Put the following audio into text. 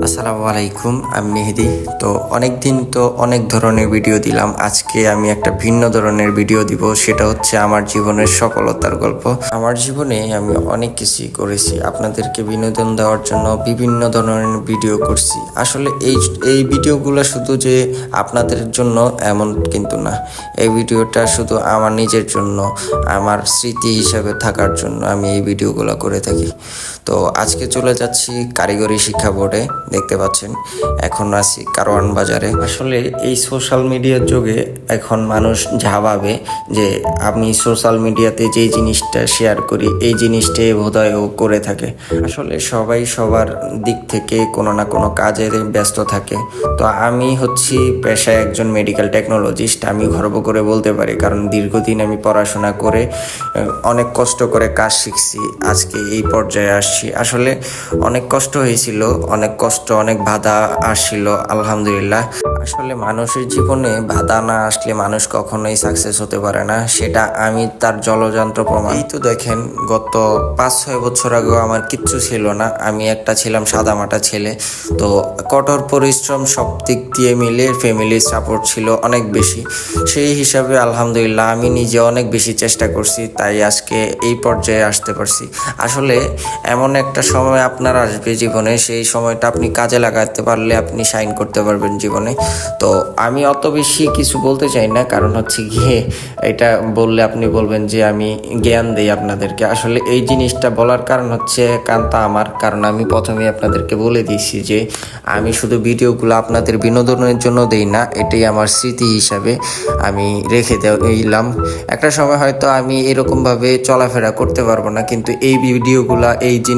আসসালামু আলাইকুম, আমি মেহেদি। তো অনেক দিন তো অনেক ধরনের ভিডিও দিলাম। আজকে আমি একটা ভিন্ন ধরনের ভিডিও দিব, সেটা হচ্ছে আমার জীবনের সফলতার গল্প। আমার জীবনে আমি অনেক কিছুই করেছি, আপনাদেরকে বিনোদন দেওয়ার জন্য বিভিন্ন ধরনের ভিডিও করছি। আসলে এই ভিডিওগুলো শুধু যে আপনাদের জন্য এমন কিন্তু না, এই ভিডিওটা শুধু আমার নিজের জন্য, আমার স্মৃতি হিসাবে থাকার জন্য আমি এই ভিডিওগুলো করে থাকি। তো আজকে চলে যাচ্ছি কারিগরি শিক্ষা বোর্ডে। দেখতে পাচ্ছেন এখন আছি কারওয়ান বাজারে। আসলে এই সোশ্যাল মিডিয়ার যুগে এখন মানুষ যা ভাবে যে আমি সোশ্যাল মিডিয়াতে যেই জিনিসটা শেয়ার করি এই জিনিসটাই বোধহয় ও করে থাকে। আসলে সবাই সবার দিক থেকে কোনো না কোনো কাজে ব্যস্ত থাকে। তো আমি হচ্ছি পেশায় একজন মেডিকেল টেকনোলজিস্ট। আমি গর্ব করে বলতে পারি, কারণ দীর্ঘদিন আমি পড়াশোনা করে অনেক কষ্ট করে কাজ শিখছি, আজকে এই পর্যায়ে আসছি। আসলে অনেক কষ্ট হয়েছিল, অনেক বাধা আসছিল, আলহামদুলিল্লাহ। আসলে মানুষের জীবনে বাধা না আসলে মানুষ কখনোই সাকসেস হতে পারে না, সেটা আমি তার জলযন্ত্র প্রমাণ। এই তো দেখেন, গত 5-6 বছর আগেও আমার কিচ্ছু ছিল না, আমি একটা ছিলাম সাদামাটা ছেলে। তো কঠোর পরিশ্রম সব দিক দিয়ে মিলে ফ্যামিলির সাপোর্ট ছিল অনেক বেশি। সেই হিসাবে আলহামদুলিল্লাহ আমি নিজে অনেক বেশি চেষ্টা করছি, তাই আজকে এই পর্যায়ে আসতে পারছি। আসলে এমন একটা সময় আপনার আসবে জীবনে, সেই সময়টা আপনি কাজে লাগাতে পারলে আপনি শাইন করতে পারবেন জীবনে। তো আমি অত বেশি কিছু বলতে চাই না, কারণ হচ্ছে গিয়ে এটা বললে আপনি বলবেন যে আমি জ্ঞান দেই আপনাদেরকে। আসলে এই জিনিসটা বলার কারণ হচ্ছে কারণটা আমার, কারণ আমি প্রথমেই আপনাদেরকে বলে দিয়েছি যে আমি শুধু ভিডিওগুলো আপনাদের বিনোদনের জন্য দেই না, এটাই আমার স্মৃতি হিসাবে আমি রেখে দিলাম। একটা সময় হয়তো আমি এরকমভাবে চলাফেরা করতে পারবো না, কিন্তু এই ভিডিওগুলা এই জিনিস